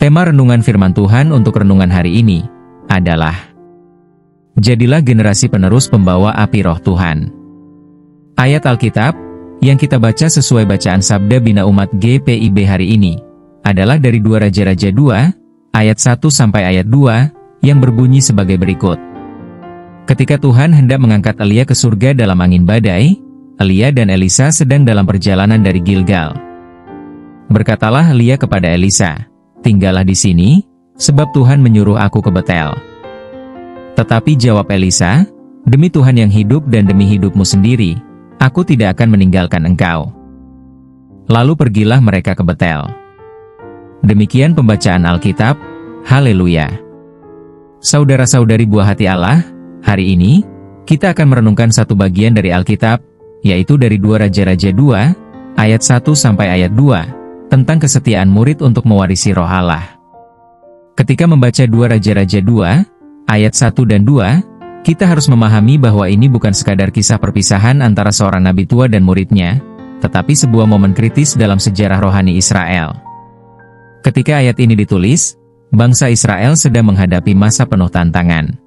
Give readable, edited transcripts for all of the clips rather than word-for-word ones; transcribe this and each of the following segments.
Tema renungan firman Tuhan untuk renungan hari ini adalah Jadilah generasi penerus pembawa api roh Tuhan. Ayat Alkitab yang kita baca sesuai bacaan Sabda Bina Umat GPIB hari ini adalah dari 2 Raja-Raja 2 ayat 1 sampai ayat 2 yang berbunyi sebagai berikut. Ketika Tuhan hendak mengangkat Elia ke surga dalam angin badai, Elia dan Elisa sedang dalam perjalanan dari Gilgal. Berkatalah Elia kepada Elisa, "Tinggallah di sini, sebab Tuhan menyuruh aku ke Betel." Tetapi jawab Elisa, "Demi Tuhan yang hidup dan demi hidupmu sendiri, aku tidak akan meninggalkan engkau." Lalu pergilah mereka ke Betel. Demikian pembacaan Alkitab. Haleluya. Saudara-saudari buah hati Allah, hari ini kita akan merenungkan satu bagian dari Alkitab, yaitu dari 2 Raja-Raja 2 ayat 1 sampai ayat 2 tentang kesetiaan murid untuk mewarisi roh Allah. Ketika membaca 2 Raja-Raja 2 ayat 1 dan 2, kita harus memahami bahwa ini bukan sekadar kisah perpisahan antara seorang nabi tua dan muridnya, tetapi sebuah momen kritis dalam sejarah rohani Israel. Ketika ayat ini ditulis, bangsa Israel sedang menghadapi masa penuh tantangan.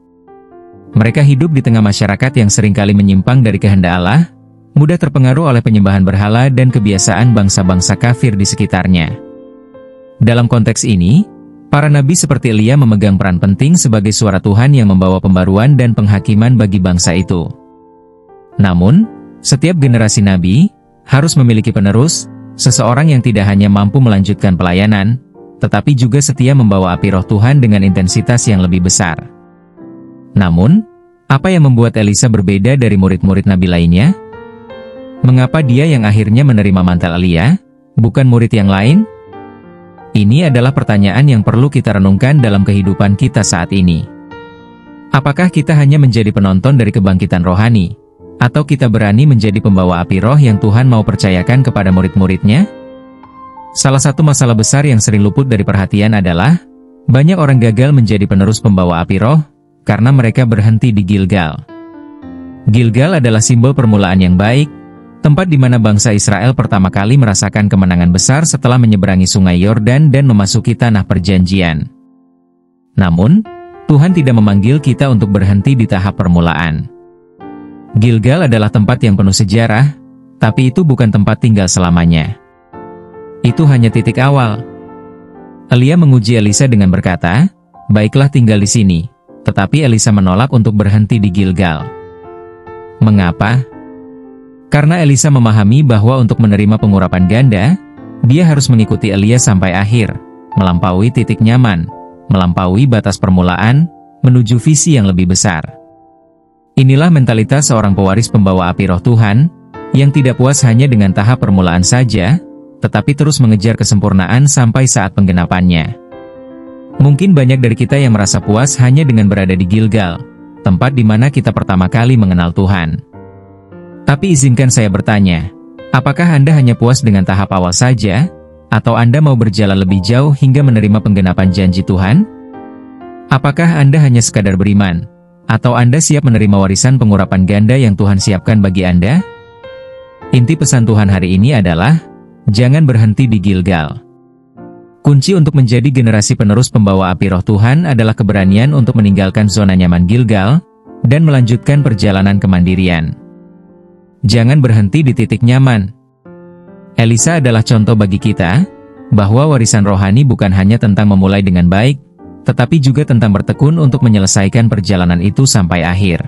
Mereka hidup di tengah masyarakat yang seringkali menyimpang dari kehendak Allah, mudah terpengaruh oleh penyembahan berhala dan kebiasaan bangsa-bangsa kafir di sekitarnya. Dalam konteks ini, para nabi seperti Elia memegang peran penting sebagai suara Tuhan yang membawa pembaruan dan penghakiman bagi bangsa itu. Namun, setiap generasi nabi harus memiliki penerus, seseorang yang tidak hanya mampu melanjutkan pelayanan, tetapi juga setia membawa api roh Tuhan dengan intensitas yang lebih besar. Namun, apa yang membuat Elisa berbeda dari murid-murid nabi lainnya? Mengapa dia yang akhirnya menerima mantel Elia, bukan murid yang lain? Ini adalah pertanyaan yang perlu kita renungkan dalam kehidupan kita saat ini. Apakah kita hanya menjadi penonton dari kebangkitan rohani, atau kita berani menjadi pembawa api roh yang Tuhan mau percayakan kepada murid-muridnya? Salah satu masalah besar yang sering luput dari perhatian adalah, banyak orang gagal menjadi penerus pembawa api roh, karena mereka berhenti di Gilgal. Gilgal adalah simbol permulaan yang baik, tempat di mana bangsa Israel pertama kali merasakan kemenangan besar setelah menyeberangi sungai Yordan dan memasuki tanah perjanjian. Namun, Tuhan tidak memanggil kita untuk berhenti di tahap permulaan. Gilgal adalah tempat yang penuh sejarah, tapi itu bukan tempat tinggal selamanya. Itu hanya titik awal. Elia menguji Elisa dengan berkata, "Baiklah tinggal di sini." Tetapi Elisa menolak untuk berhenti di Gilgal. Mengapa? Karena Elisa memahami bahwa untuk menerima pengurapan ganda, dia harus mengikuti Elia sampai akhir, melampaui titik nyaman, melampaui batas permulaan, menuju visi yang lebih besar. Inilah mentalitas seorang pewaris pembawa api roh Tuhan, yang tidak puas hanya dengan tahap permulaan saja, tetapi terus mengejar kesempurnaan sampai saat penggenapannya. Mungkin banyak dari kita yang merasa puas hanya dengan berada di Gilgal, tempat di mana kita pertama kali mengenal Tuhan. Tapi izinkan saya bertanya, apakah Anda hanya puas dengan tahap awal saja, atau Anda mau berjalan lebih jauh hingga menerima penggenapan janji Tuhan? Apakah Anda hanya sekadar beriman, atau Anda siap menerima warisan pengurapan ganda yang Tuhan siapkan bagi Anda? Inti pesan Tuhan hari ini adalah, jangan berhenti di Gilgal. Kunci untuk menjadi generasi penerus pembawa api roh Tuhan adalah keberanian untuk meninggalkan zona nyaman Gilgal, dan melanjutkan perjalanan kemandirian. Jangan berhenti di titik nyaman. Elisa adalah contoh bagi kita, bahwa warisan rohani bukan hanya tentang memulai dengan baik, tetapi juga tentang bertekun untuk menyelesaikan perjalanan itu sampai akhir.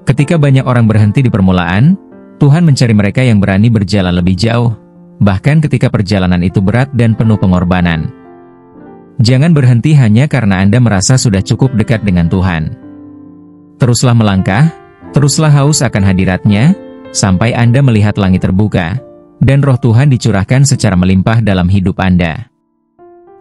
Ketika banyak orang berhenti di permulaan, Tuhan mencari mereka yang berani berjalan lebih jauh, bahkan ketika perjalanan itu berat dan penuh pengorbanan. Jangan berhenti hanya karena Anda merasa sudah cukup dekat dengan Tuhan. Teruslah melangkah, teruslah haus akan hadirat-Nya, sampai Anda melihat langit terbuka, dan roh Tuhan dicurahkan secara melimpah dalam hidup Anda.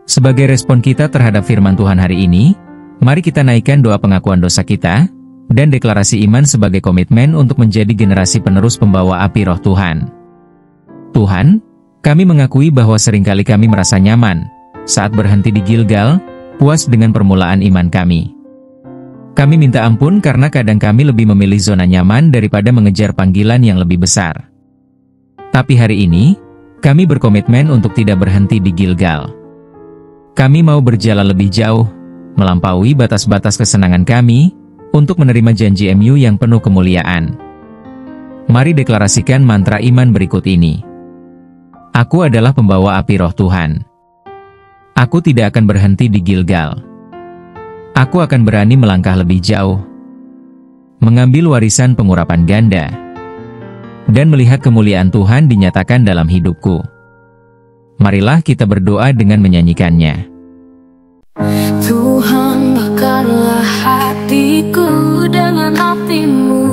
Sebagai respon kita terhadap firman Tuhan hari ini, mari kita naikkan doa pengakuan dosa kita, dan deklarasi iman sebagai komitmen untuk menjadi generasi penerus pembawa api roh Tuhan. Tuhan, kami mengakui bahwa seringkali kami merasa nyaman, saat berhenti di Gilgal, puas dengan permulaan iman kami. Kami minta ampun karena kadang kami lebih memilih zona nyaman daripada mengejar panggilan yang lebih besar. Tapi hari ini, kami berkomitmen untuk tidak berhenti di Gilgal. Kami mau berjalan lebih jauh, melampaui batas-batas kesenangan kami, untuk menerima janji MU yang penuh kemuliaan. Mari deklarasikan mantra iman berikut ini. Aku adalah pembawa api roh Tuhan. Aku tidak akan berhenti di Gilgal. Aku akan berani melangkah lebih jauh, mengambil warisan pengurapan ganda, dan melihat kemuliaan Tuhan dinyatakan dalam hidupku. Marilah kita berdoa dengan menyanyikannya. Tuhan, bakarlah hatiku dengan api-Mu.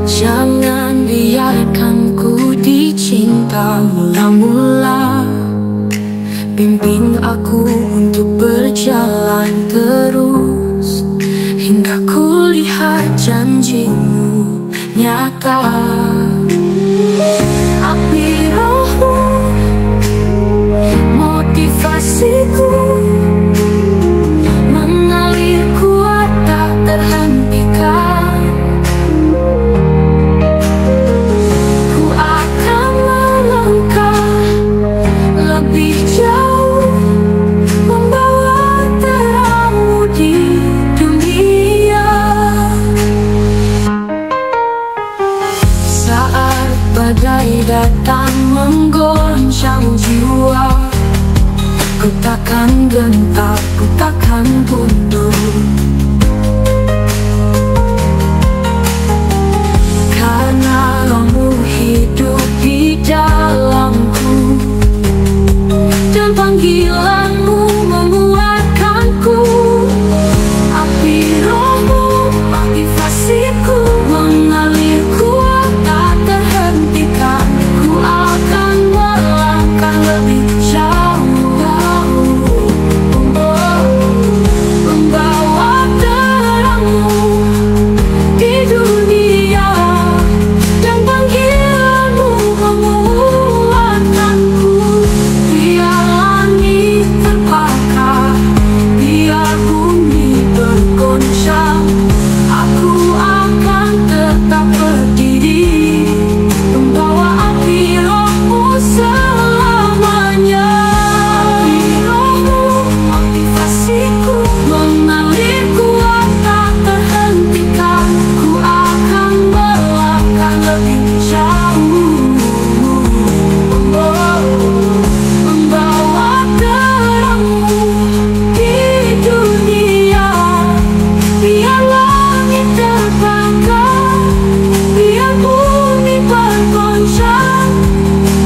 Jangan biarkan ku dicinta mula-mula. Bimbing aku untuk berjalan terus, hingga ku lihat janji-Mu nyata. Api Roh-Mu, motivasiku, mengalir kuat tak terhentikan. Ku akan melangkah lebih jauh, membawa terang-Mu di dunia. Saat badai datang menggoncang jiwa, ku takkan gentar, ku takkan mundur. Karena Roh-Mu hidup di dalamku, dan panggilan-Mu menguatkanku. Api Roh-Mu, motivasiku, mengalir kuat tak terhentikan. Ku akan melangkah lebih jauh, membawa terang-Mu di dunia, dan panggilan-Mu menguatkanku. Biar langit terbakar, biar bumi bergoncang, aku akan tetap berdiri, membawa api Roh-Mu selamanya. Api Roh-Mu, motivasiku, mengalir kuat tak terhentikan. Ku akan melangkah lebih jauh, membawa terang-Mu di dunia. Biar langit terbakar, biar bumi bergoncang,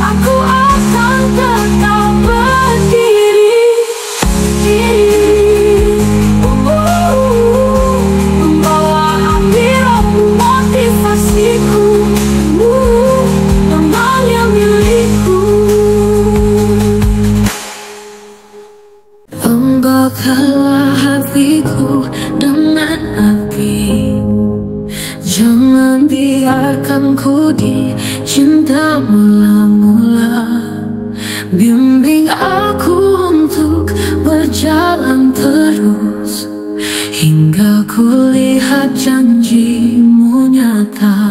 aku akan tetap berdiri. Membawa api Roh-Mu, motivasiku, teman yang milikku. Membakarlah hatiku dengan api. Jangan biarkan ku dicinta mula-mula. Bimbing aku untuk berjalan terus, hingga ku lihat janji-Mu nyata.